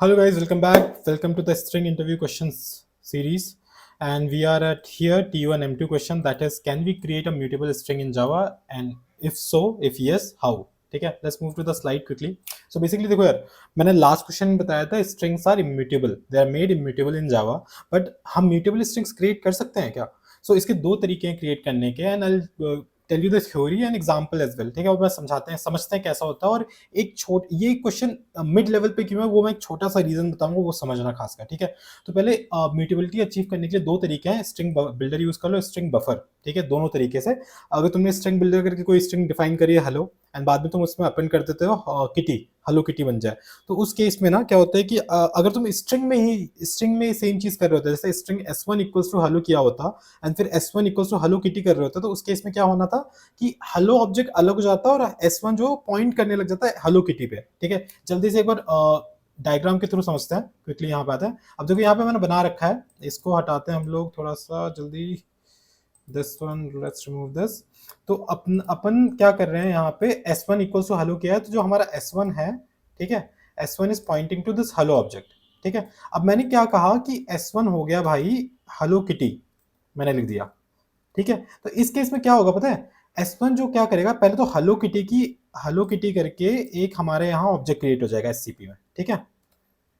Hello guys, welcome back. Welcome to the string interview questions series. And we are at here T1 M2 question, that is, can we create a mutable string in Java? And if so, if yes, how? ठीक है, let's move to the slide quickly. So basically देखो यार, मैंने last question बताया था strings are immutable, they are made immutable in Java, but हम mutable strings create कर सकते हैं क्या? So इसके दो तरीके हैं create करने के, and I'll tell you the theory and example as well. ठीक है, वो मैं समझते हैं कैसा होता है. और ये क्वेश्चन मिड लेवल पे क्यों है वो मैं एक छोटा सा रीजन बताऊंगा, वो समझना खासकर. ठीक है, तो पहले म्यूटेबिलिटी अचीव करने के लिए दो तरीके हैं, स्ट्रिंग बिल्डर यूज कर लो, स्ट्रिंग बफर. ठीक है, दोनों तरीके से. अगर तुमने स्ट्रिंग बिल्डर करके कोई स्ट्रिंग डिफाइन करी है हेलो, एंड बाद में तुम उसमें अपेंड कर देते हो किटी, हेलो किटी बन जाए, तो उस केस में ना क्या होता है कि अगर तुम स्ट्रिंग में सेम चीज कर रहे होते, जैसे string s1 equals to hello किया होता एंड फिर s1 equals to hello kitty कर रहे होते, तो उस केस में क्या होना था कि हेलो ऑब्जेक्ट अलग हो जाता है और S1 जो पॉइंट करने लग जाता है हेलो किटी पे. ठीक है, जल्दी से एक बार डायग्राम के थ्रू समझते हैं, क्विकली यहाँ पे आते हैं. अब देखो यहाँ पे मैंने बना रखा है, इसको हटाते हैं हम लोग थोड़ा सा जल्दी. This one, let's remove this. तो अपन क्या कर रहे हैं यहाँ पे, S1 इक्वल्स टू हेलो किया है, तो जो हमारा S1 है, ठीक है, S1 is pointing to this hello object. ठीक है, अब मैंने क्या कहा कि S1 हो गया भाई हेलो किटी, मैंने लिख दिया. ठीक है, तो इस केस में क्या होगा पता है, S1 जो क्या करेगा, पहले तो हेलो किटी करके एक हमारे यहाँ ऑब्जेक्ट क्रिएट हो जाएगा एससीपी में. ठीक है,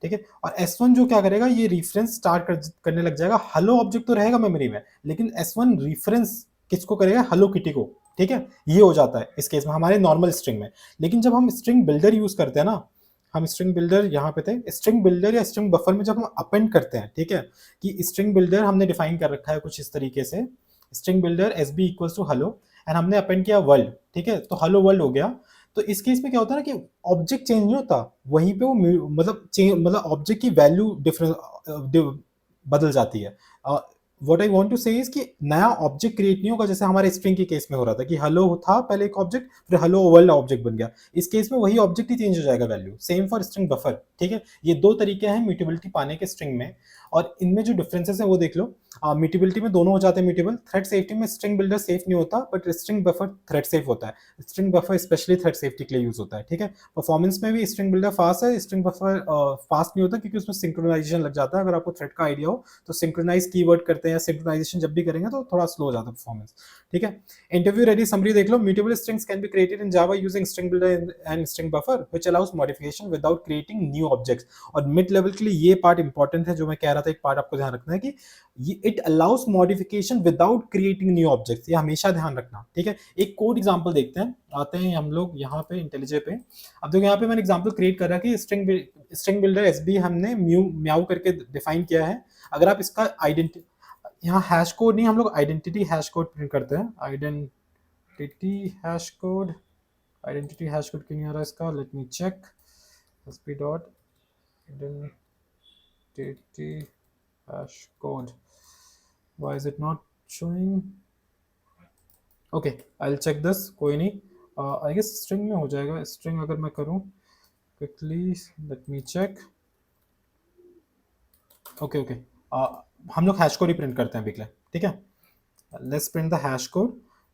ठीक है, और S1 जो क्या करेगा, ये रेफरेंस करने लग जाएगा. हेलो ऑब्जेक्ट तो रहेगा मेमोरी में, लेकिन S1 रेफरेंस किसको करेगा, हेलो किटी को. ठीक है, ये हो जाता है इस केस में हमारे नॉर्मल स्ट्रिंग में. लेकिन जब हम स्ट्रिंग बिल्डर यूज करते हैं ना, हम स्ट्रिंग बिल्डर यहाँ पे थे, स्ट्रिंग बिल्डर या स्ट्रिंग बफर में जब हम अपेंड करते हैं, ठीक है, कि स्ट्रिंग बिल्डर हमने डिफाइन कर रखा है कुछ इस तरीके से, string builder S B equals to hello, and हमने अपेंड किया वर्ल्ड. ठीक है, तो हेलो वर्ल्ड हो गया. तो इस केस में क्या होता है ना कि ऑब्जेक्ट चेंज नहीं होता, वहीं पे वो मतलब ऑब्जेक्ट की वैल्यू डिफरेंस बदल जाती है. व्हाट आई वांट टू से इज कि नया ऑब्जेक्ट क्रिएट नहीं होगा, जैसे हमारे स्ट्रिंग के केस में हो रहा था कि हेलो था पहले एक ऑब्जेक्ट, फिर हेलो वर्ल्ड ऑब्जेक्ट बन गया. इस केस में वही ऑब्जेक्ट ही चेंज हो जाएगा value. Same for string buffer. ठीक है, ये दो तरीके हैं म्यूटेबिलिटी पाने के स्ट्रिंग में, और इनमें जो डिफरेंसेस है वो देख लो. म्यूटेबिलिटी में दोनों हो जाते हैं म्यूटेबल. थ्रेड सेफ्टी में स्ट्रिंग बिल्डर सेफ नहीं होता, but string buffer thread safe होता है. String buffer specially thread safety के लिए यूज होता है. ठीक है, परफॉर्मेंस में भी स्ट्रिंग बिल्डर फास्ट है, स्ट्रिंग बफर फास्ट नहीं होता, क्योंकि उसमें सिंक्रोनाइजेशन लग जाता है. अगर आपको थ्रेड का आइडिया हो तो सिंक्रोनाइज कीवर्ड करते हैं, सिंक्रोनाइजेशन जब भी करेंगे तो थोड़ा स्लो हो जाता है परफॉर्मेंस. ठीक है, इंटरव्यू रेडी समरी देख लो. Mutable strings can be created in Java using string builder and string buffer which allows modification without creating new objects. और मिड लेवल के लिए ये पार्ट इंपॉर्टेंट है, जो मैं कह रहा था, एक पार्ट आपको ध्यान रखना है कि it allow us modification without creating new objects. ये हमेशा ध्यान रखना. ठीक है, एक कोड एग्जांपल देखते हैं, आते हैं हम लोग यहाँ पे इंटेलिजे पे. अब देखो यहाँ पे मैंने एग्जांपल क्रिएट कर रहा है कि स्ट्रिंग बिल्डर एसबी हमने म्याऊ करके डिफाइन किया है. अगर आप इसका आइडेंटिटी, यहाँ हैश कोड नहीं, हम लोग आइडेंटिटी हैश कोड प्रिंट करते हैं. आइडेंटिटी हैश कोड क्यों नहीं आ रहा इसका, let me check. SP dot identity hash code, why is it not showing? okay, I'll check this. कोई नहीं, I guess string में हो जाएगा. string अगर मैं करूँ quickly, let me check. okay, okay. हम लोग हैश कोड ही प्रिंट करते हैं बिकले. ठीक है, let's print the hash code.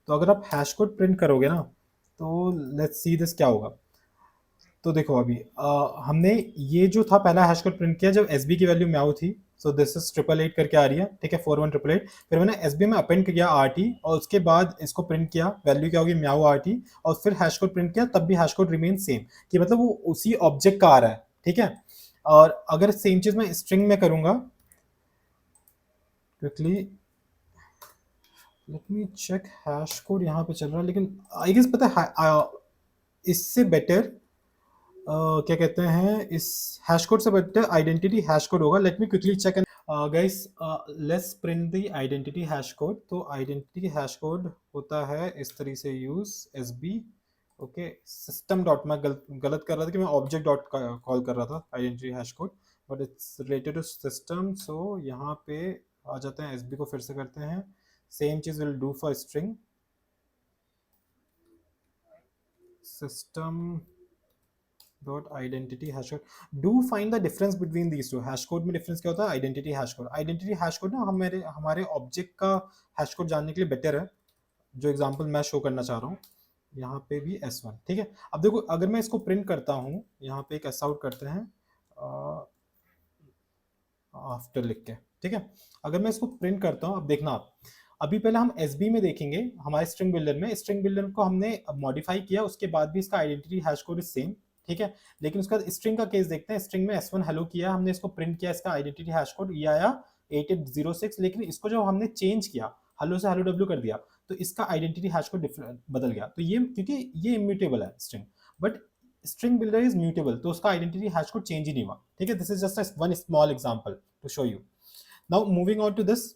तो अगर आप हैश कोड प्रिंट करोगे ना, तो लेट्स सी दिस क्या होगा. तो देखो अभी हमने ये जो था पहला हैश कोड प्रिंट किया जब एसबी की वैल्यू म्याऊ थी. सो दिस इज 888 करके आ रही है. ठीक है, 41888. फिर मैंने एसबी में अपेंड किया आरटी, और उसके बाद इसको प्रिंट किया, वैल्यू क्या होगी म्याऊ आरटी, और फिर हैश कोड प्रिंट किया, तब भी हैश कोड रिमेन सेम, कि मतलब वो उसी ऑब्जेक्ट का आ रहा है. ठीक है, और अगर सेम चीज मैं स्ट्रिंग में करूंगा, quickly let me check. Hash code यहाँ पे चल रहा है, लेकिन आई गेस पता है इससे बेटर क्या कहते हैं, इस हैश कोड से बेटर आइडेंटिटी हैश कोड होगा. Let me quickly check. Guys, let's print the identity hash code. तो आइडेंटिटी हैश कोड होता है इस तरीके से, use S B. Okay, system dot, मैं गलत कर रहा था कि मैं ऑब्जेक्ट डॉट कॉल कर रहा था identity hash code, but it's related to system. So यहाँ पे आ जाते हैं, एस बी को फिर से करते हैं. सेम चीज will do for string system dot identity hash code. Do find the difference between these two. Hash code में डिफरेंस क्या होता है, identity hash code. Identity hash code ना हमारे ऑब्जेक्ट का हैश कोड जानने के लिए बेटर है, जो एग्जांपल मैं शो करना चाह रहा हूँ. यहाँ पे भी S1. ठीक है, अब देखो अगर मैं इसको प्रिंट करता हूँ, यहाँ पे एक एस आउट करते हैं. आफ्टर लिख के, ठीक है। अगर मैं इसको प्रिंट करता हूँ, अब देखना आप, अभी पहले हम एसबी में देखेंगे, हमारे स्ट्रिंग बिल्डर में, स्ट्रिंग बिल्डर को हमने मॉडिफाई किया, उसके बाद भी इसका identity hash code is same, ठीक है। लेकिन उसका स्ट्रिंग का केस देखते हैं, स्ट्रिंग में S1 हेलो किया, हमने इसको प्रिंट किया, इसका आइडेंटिटी हैश कोड ये आया 8806, लेकिन इसको जब हमने चेंज किया, हेलो से हेलो डब्ल्यू कर दिया, तो इसका आइडेंटिटी हैश कोड डिफरेंट बदल गया। तो ये क्योंकि ये इम्यूटेबल है string, but string builder is mutable, तो उसका आइडेंटिटी हैश कोड चेंज ही नहीं हुआ, ठीक है। This is just one small example to show you. Now moving on to this,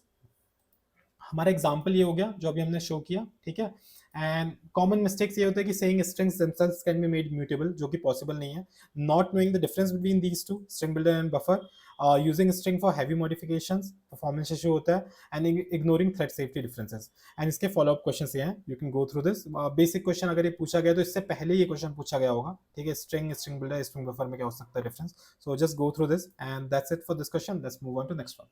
हमारा एग्जांपल ये हो गया जो अभी हमने शो किया, ठीक है। एंड कॉमन मिस्टेक्स ये होते हैं कि saying strings themselves can be made mutable, जो कि पॉसिबल नहीं है। Not knowing the difference between these two, string builder and buffer, using string for heavy modifications, performance issue होता है, and ignoring thread safety differences. And इसके follow up questions ये हैं, you can go through this. Basic question अगर ये पूछा गया तो इससे पहले ये क्वेश्चन पूछा गया होगा, ठीक है। String, string builder, string buffer में क्या हो सकता है difference. So just go through this and that's it for this question. Let's move on to next one.